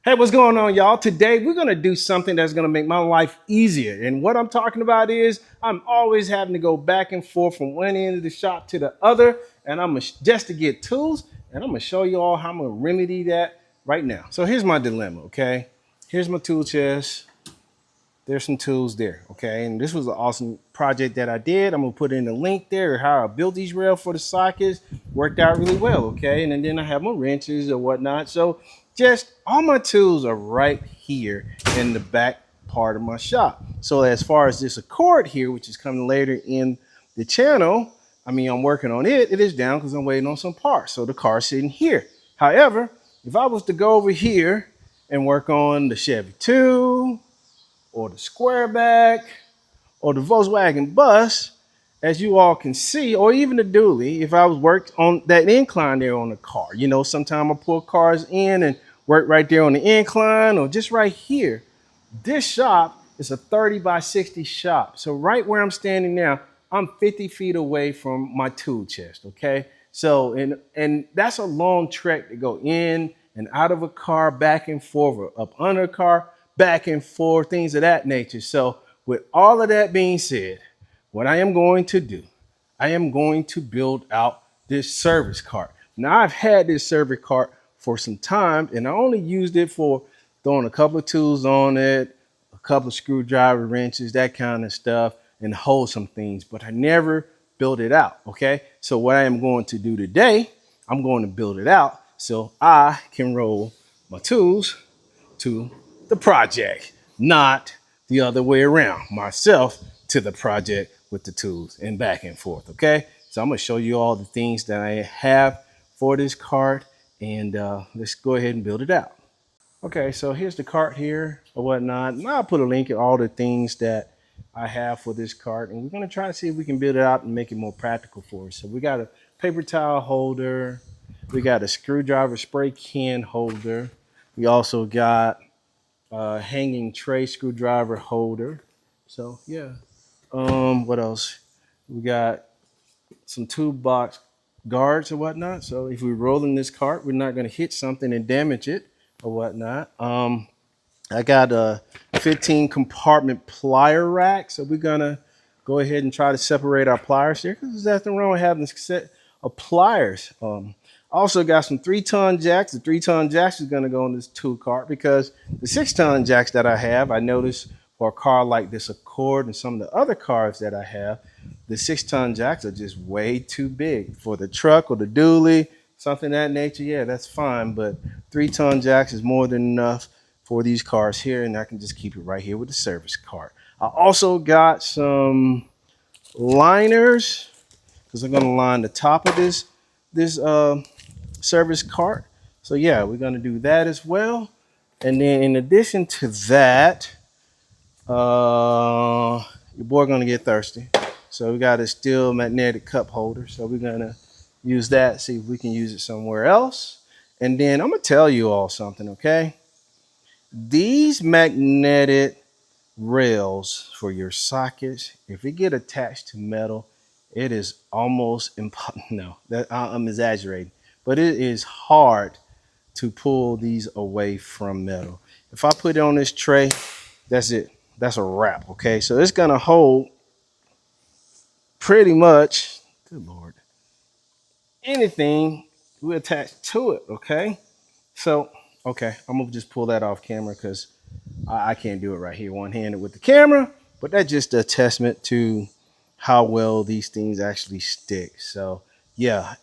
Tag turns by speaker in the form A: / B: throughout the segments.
A: Hey, what's going on, y'all? Today, we're going to do something that's going to make my life easier. And what I'm talking about is I'm always having to go back and forth from one end of the shop to the other. And just to get tools. And I'm going to show you all how I'm going to remedy that right now. So here's my dilemma, okay? Here's my tool chest. There's some tools there, okay? And this was an awesome project that I did. I'm going to put in the link there, how I built these rails for the sockets. Worked out really well, okay? And then I have my wrenches or whatnot. So just all my tools are right here in the back part of my shop. So as far as this Accord here, which is coming later in the channel, I'm working on it. It is down because I'm waiting on some parts. So the car's sitting here. However, if I was to go over here and work on the Chevy 2, or the Squareback, or the Volkswagen Bus, as you all can see, or even the dually, if I was worked on that incline there on the car. You know, sometimes I pull cars in and work right there on the incline, or just right here. This shop is a 30 by 60 shop. So right where I'm standing now, I'm 50 feet away from my tool chest, okay? So, and that's a long trek to go in and out of a car, back and forth, or up under a car, back and forth, things of that nature. So with all of that being said, what I am going to do, I am going to build out this service cart. Now I've had this service cart for some time and I only used it for throwing a couple of tools on it, a couple of screwdriver wrenches, that kind of stuff, and hold some things, but I never built it out, okay? So what I am going to do today, I'm going to build it out so I can roll my tools to the project, not the other way around, myself to the project with the tools and back and forth, okay? So I'm gonna show you all the things that I have for this cart and let's go ahead and build it out. Okay, so here's the cart here or whatnot. And I'll put a link at all the things that I have for this cart and we're gonna try to see if we can build it out and make it more practical for us. So we got a paper towel holder, we got a screwdriver spray can holder, we also got hanging tray screwdriver holder. So yeah. What else? We got some toolbox guards or whatnot. So if we're rolling this cart, we're not going to hit something and damage it or whatnot. I got a 15 compartment plier rack. So we're gonna go ahead and try to separate our pliers here because there's nothing wrong with having a set of pliers. Also got some 3-ton jacks. The 3-ton jacks is gonna go on this tool cart because the 6-ton jacks that I have, I noticed for a car like this Accord and some of the other cars that I have, the 6-ton jacks are just way too big for the truck or the dually, something of that nature. Yeah, that's fine, but 3-ton jacks is more than enough for these cars here, and I can just keep it right here with the service cart. I also got some liners because I'm going to line the top of this service cart. So yeah, we're going to do that as well. And then in addition to that, your boy going to get thirsty. So we got a steel magnetic cup holder. So we're going to use that, see if we can use it somewhere else. And then I'm going to tell you all something, okay? These magnetic rails for your sockets, if it get attached to metal, it is almost impossible. No, I'm exaggerating, but it is hard to pull these away from metal. If I put it on this tray, that's it. That's a wrap, okay? So it's gonna hold pretty much, good Lord, anything we attach to it, okay? So, okay, I'm gonna just pull that off camera because I can't do it right here one-handed with the camera, but that's just a testament to how well these things actually stick. So yeah,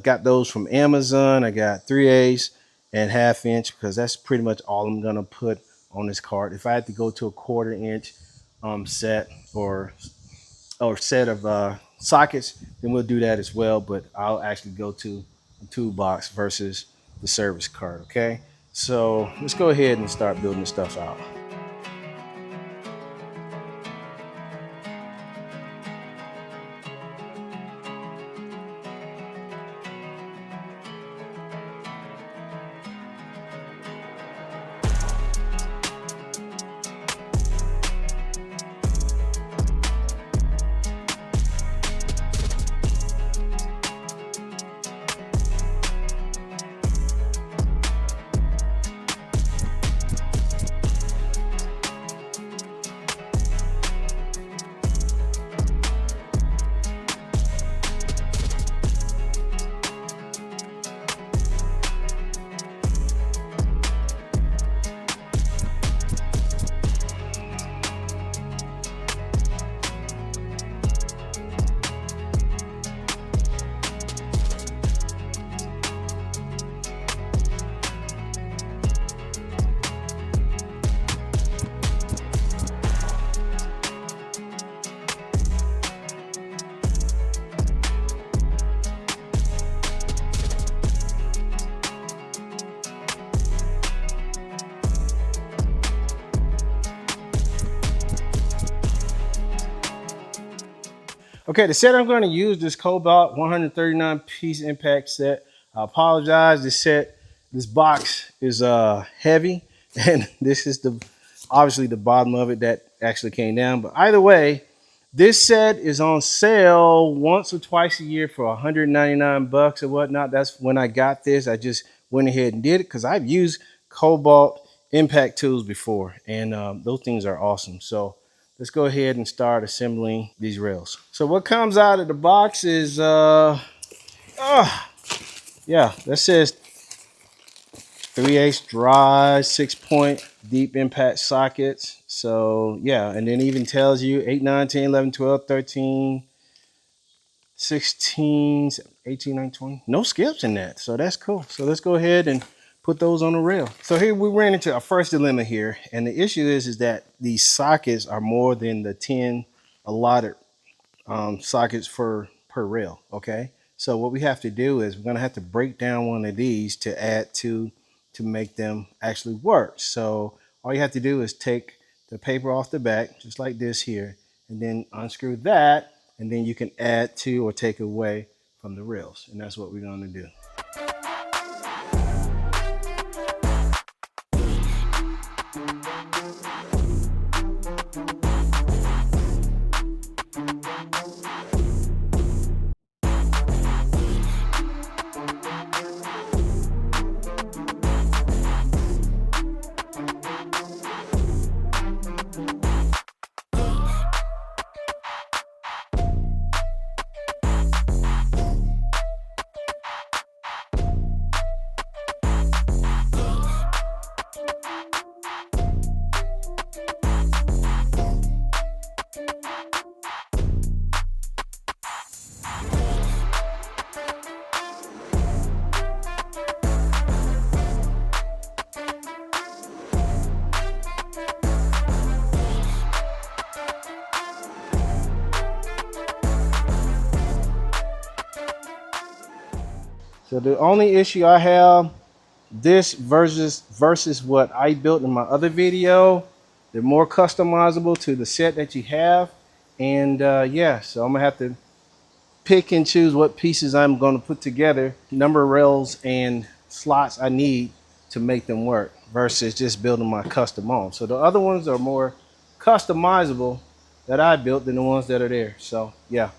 A: got those from Amazon. I got 3/8 and 1/2 inch because that's pretty much all I'm gonna put on this cart. If I had to go to a 1/4 inch set or set of sockets, then we'll do that as well, but I'll actually go to a toolbox versus the service cart. Okay, so let's go ahead and start building the stuff out. Okay, the set I'm going to use, this Cobalt 139 piece impact set. I apologize. This box is heavy, and this is the obviously the bottom of it that actually came down. But either way, this set is on sale once or twice a year for 199 bucks or whatnot. That's when I got this. I just went ahead and did it because I've used Cobalt impact tools before, and those things are awesome. So let's go ahead and start assembling these rails. So what comes out of the box is yeah, that says 3/8 dry, 6-point deep impact sockets. So yeah, and then even tells you 8, 9, 10, 11, 12, 13, 16, 18, 19, 20. No skips in that. So that's cool. So let's go ahead and put those on the rail. So here we ran into our first dilemma here. And the issue is that these sockets are more than the 10 allotted sockets per rail. Okay. So what we have to do is we're going to have to break down one of these to add to make them actually work. So all you have to do is take the paper off the back, just like this here, and then unscrew that, and then you can add to or take away from the rails. And that's what we're going to do. So the only issue I have, this versus what I built in my other video, they're more customizable to the set that you have. And yeah, so I'm gonna have to pick and choose what pieces I'm going to put together, number of rails and slots I need to make them work versus just building my custom on. So the other ones are more customizable that I built than the ones that are there. So yeah.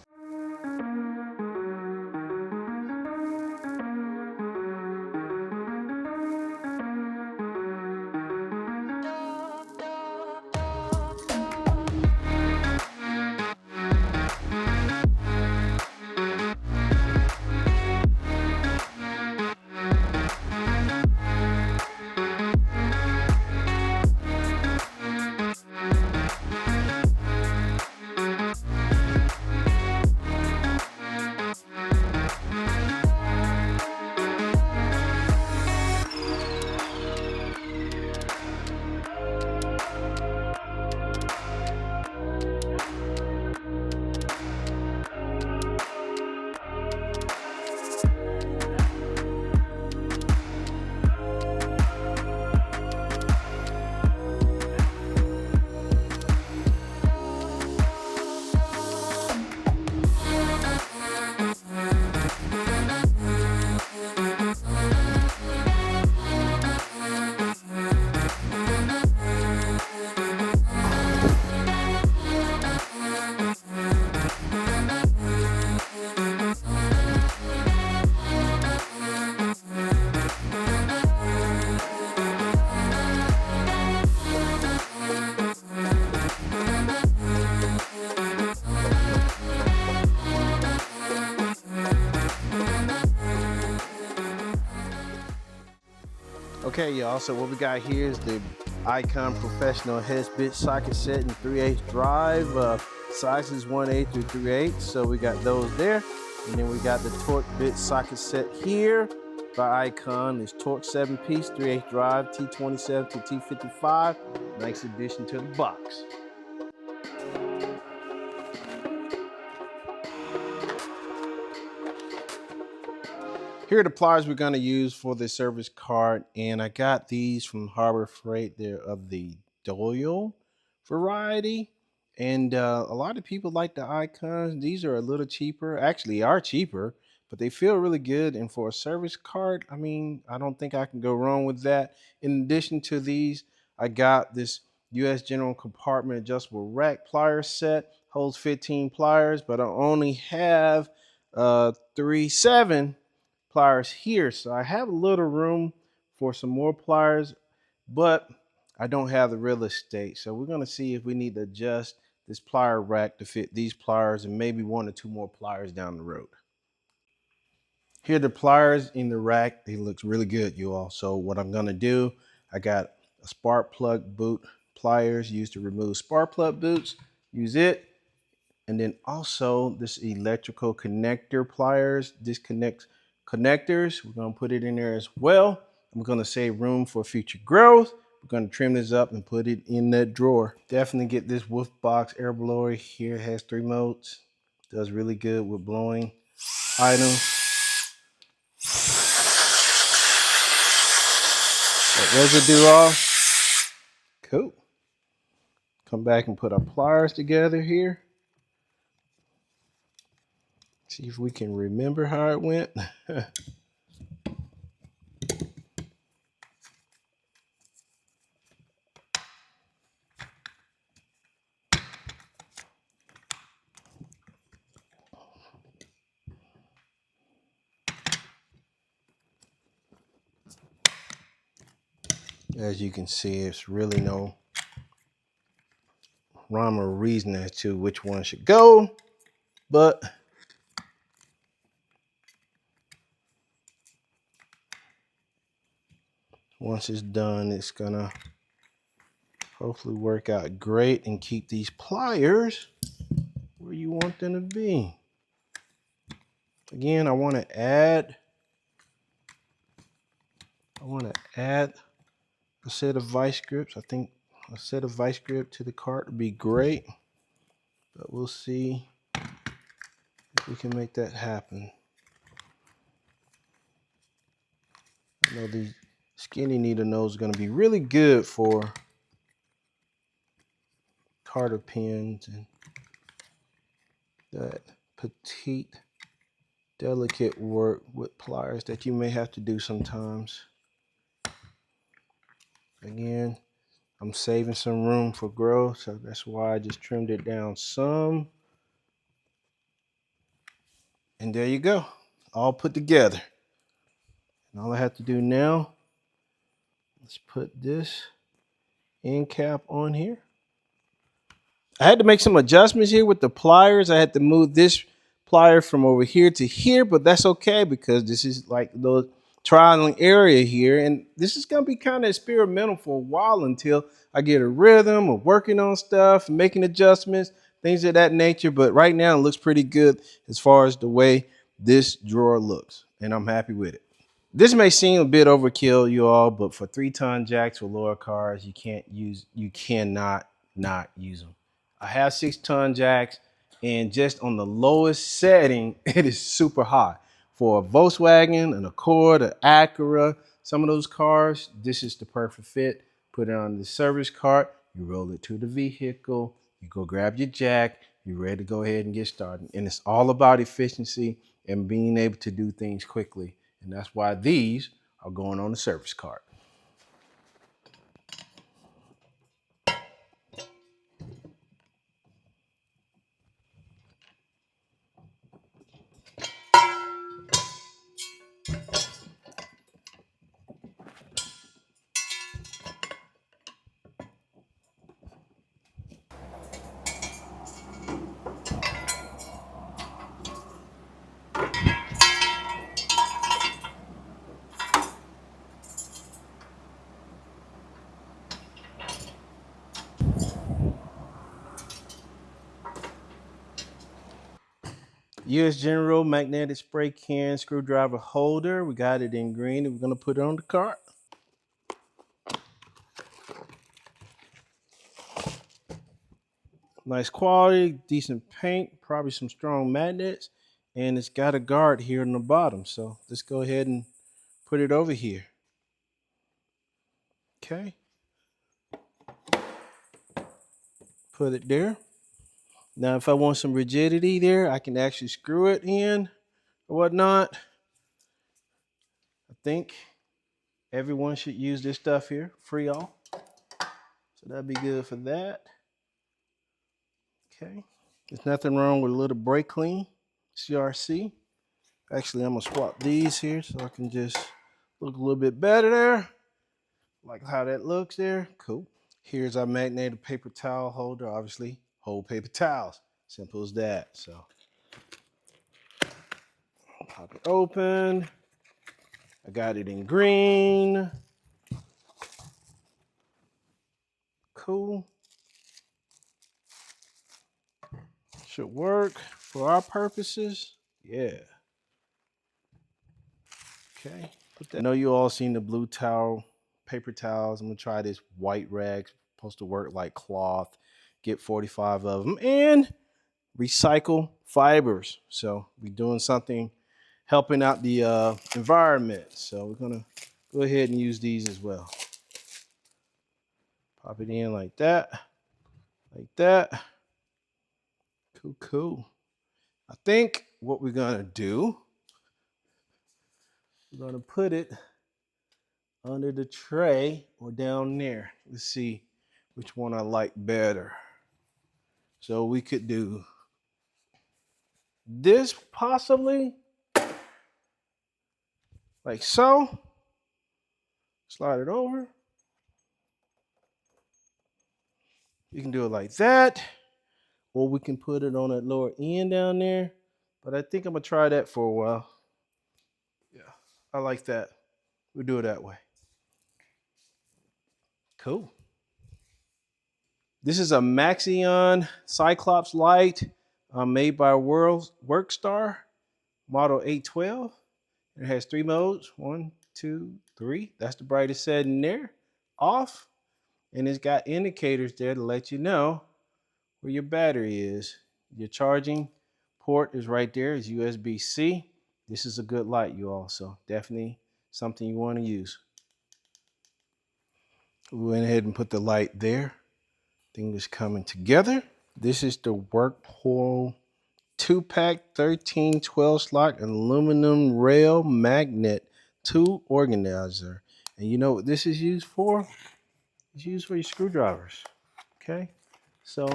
A: Okay, y'all, so what we got here is the Icon Professional Head Bit Socket Set in 3/8 drive, sizes 1/8 through 3/8. So we got those there. And then we got the Torque Bit Socket Set here by Icon. It's Torque 7-piece, 3/8 drive, T27 to T55. Nice addition to the box. Here are the pliers we're going to use for the service cart, and I got these from Harbor Freight. They're of the Doyle variety, And a lot of people like the icons. These are a little cheaper, actually are cheaper, but they feel really good. And for a service cart, I mean, I don't think I can go wrong with that. In addition to these, I got this US General Compartment Adjustable Rack Plier set. Holds 15 pliers, but I only have 3 7 pliers here. So I have a little room for some more pliers, but I don't have the real estate. So we're going to see if we need to adjust this plier rack to fit these pliers and maybe 1 or 2 more pliers down the road. Here are the pliers in the rack. They look really good, you all. So what I'm going to do, I got a spark plug boot pliers used to remove spark plug boots. Use it. And then also this electrical connector pliers, disconnects connectors. We're going to put it in there as well. I'm going to save room for future growth. We're going to trim this up and put it in that drawer. Definitely get this Wolf Box air blower here. It has 3 modes. Does really good with blowing items. That residue off. Cool. Come back and put our pliers together here. See if we can remember how it went. As you can see, it's really no rhyme or reason as to which one should go, but once it's done, it's gonna hopefully work out great and keep these pliers where you want them to be. Again, I want to add a set of vice grips. I think a set of vice grip to the cart would be great, but we'll see if we can make that happen. I know the skinny needle nose is going to be really good for carter pins and that petite, delicate work with pliers that you may have to do sometimes. Again, I'm saving some room for growth, so that's why I just trimmed it down some. And there you go, all put together. And all I have to do now is put this end cap on here. I had to make some adjustments here with the pliers. I had to move this plier from over here to here, but that's okay because this is like the trialing area here. And this is going to be kind of experimental for a while until I get a rhythm of working on stuff, making adjustments, things of that nature. But right now it looks pretty good as far as the way this drawer looks, and I'm happy with it. This may seem a bit overkill, you all, but for 3-ton jacks for lower cars, you cannot not use them. I have 6-ton jacks, and just on the lowest setting, it is super high. For a Volkswagen, an Accord, an Acura, some of those cars, this is the perfect fit. Put it on the service cart, you roll it to the vehicle, you go grab your jack, you're ready to go ahead and get started. And it's all about efficiency and being able to do things quickly. And that's why these are going on the service cart. US General magnetic spray can screwdriver holder. We got it in green and we're going to put it on the cart. Nice quality, decent paint, probably some strong magnets, and it's got a guard here in the bottom. So let's go ahead and put it over here. Okay. Put it there. Now, if I want some rigidity there, I can actually screw it in or whatnot. I think everyone should use this stuff here, free all. So that'd be good for that. Okay. There's nothing wrong with a little brake clean, CRC. Actually, I'm gonna swap these here so I can just look a little bit better there. Like how that looks there. Cool. Here's our magnetic paper towel holder. Obviously, hold paper towels. Simple as that. So pop it open. I got it in green. Cool. Should work for our purposes. Yeah. Okay. I know you all seen the blue towel, paper towels. I'm gonna try this white rag. Supposed to work like cloth. Get 45 of them and recycle fibers. So we're doing something helping out the environment. So we're gonna go ahead and use these as well. Pop it in like that, like that. Cool, cool. I think what we're gonna do, we're gonna put it under the tray or down there. Let's see which one I like better. So we could do this possibly, like so. Slide it over. You can do it like that, or we can put it on that lower end down there. But I think I'm gonna try that for a while. Yeah, I like that. We'll do it that way. Cool. This is a Maxion Cyclops light made by Workstar, model 812. It has 3 modes, 1, 2, 3. That's the brightest setting there. Off, and it's got indicators there to let you know where your battery is. Your charging port is right there. It's USB-C. This is a good light, you all. So definitely something you want to use. We went ahead and put the light there. Thing is coming together. This is the Whirlpool 2-pack 13 12 slot aluminum rail magnet tool organizer. And you know what this is used for? It's used for your screwdrivers. Okay, so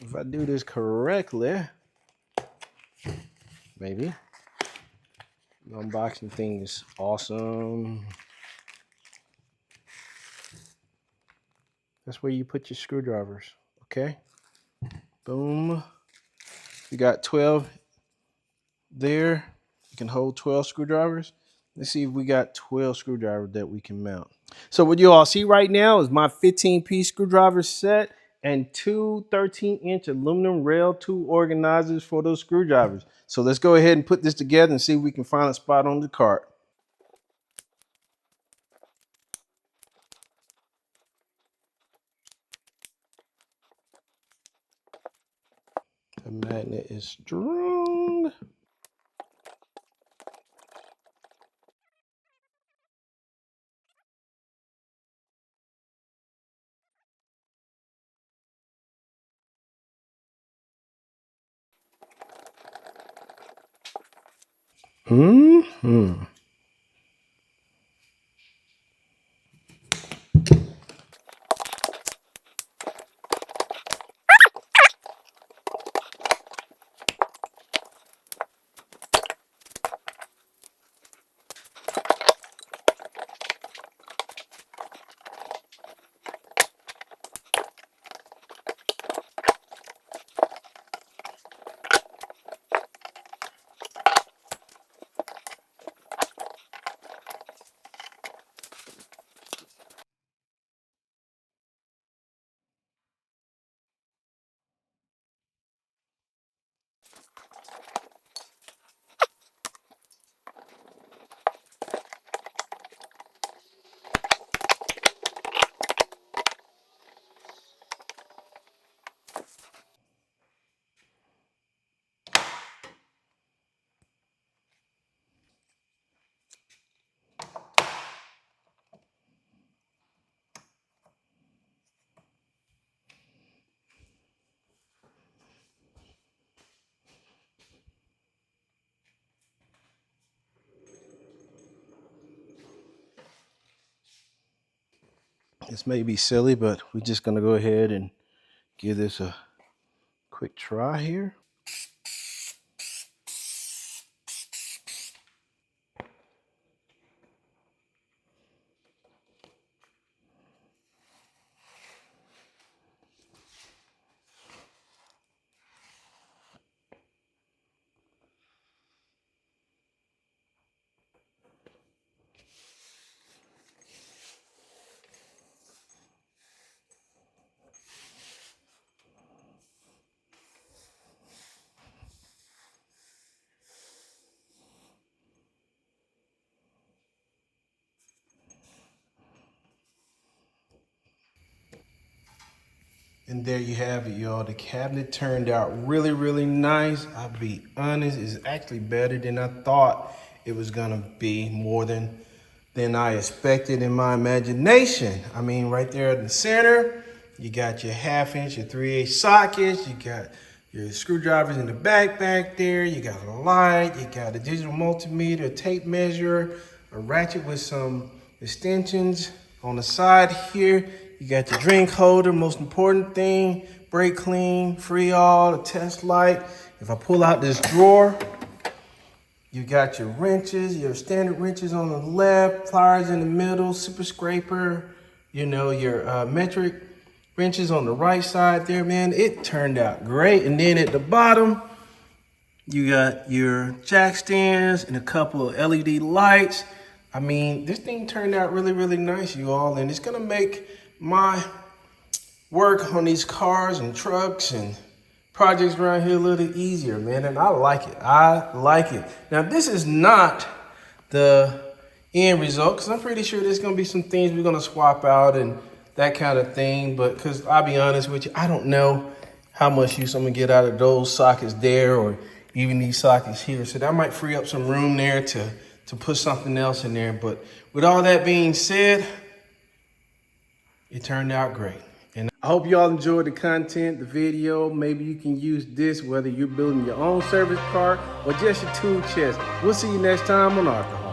A: if I do this correctly, maybe the unboxing thing is awesome. That's where you put your screwdrivers. Okay, boom. You got 12 there. You can hold 12 screwdrivers. Let's see if we got 12 screwdrivers that we can mount. So what you all see right now is my 15-piece screwdriver set and 2 13-inch aluminum rail tool organizers for those screwdrivers. So let's go ahead and put this together and see if we can find a spot on the cart. The magnet is strong. Mm-hmm. This may be silly, but we're just gonna go ahead and give this a quick try here. And there you have it, y'all. The cabinet turned out really, really nice. I'll be honest, it's actually better than I thought it was gonna be, more than I expected in my imagination. I mean, right there in the center, you got your 1/2 inch, your 3/8 sockets, you got your screwdrivers in the back there, you got a light, you got a digital multimeter, a tape measure, a ratchet with some extensions on the side here. You got your drink holder, most important thing, brake clean, free all, a test light. If I pull out this drawer, you got your wrenches, your standard wrenches on the left, pliers in the middle, super scraper, you know, your metric wrenches on the right side there, man. It turned out great. And then at the bottom, you got your jack stands and a couple of LED lights. I mean, this thing turned out really, really nice, you all. And it's gonna make my work on these cars and trucks and projects around here a little easier, man. And I like it. I like it. Now, this is not the end result, because I'm pretty sure there's gonna be some things we're gonna swap out and that kind of thing. But because I'll be honest with you, I don't know how much use I'm gonna get out of those sockets there, or even these sockets here. So that might free up some room there to put something else in there. But with all that being said, it turned out great. And I hope y'all enjoyed the content, the video. Maybe you can use this whether you're building your own service car or just your tool chest. We'll see you next time on Alcohol.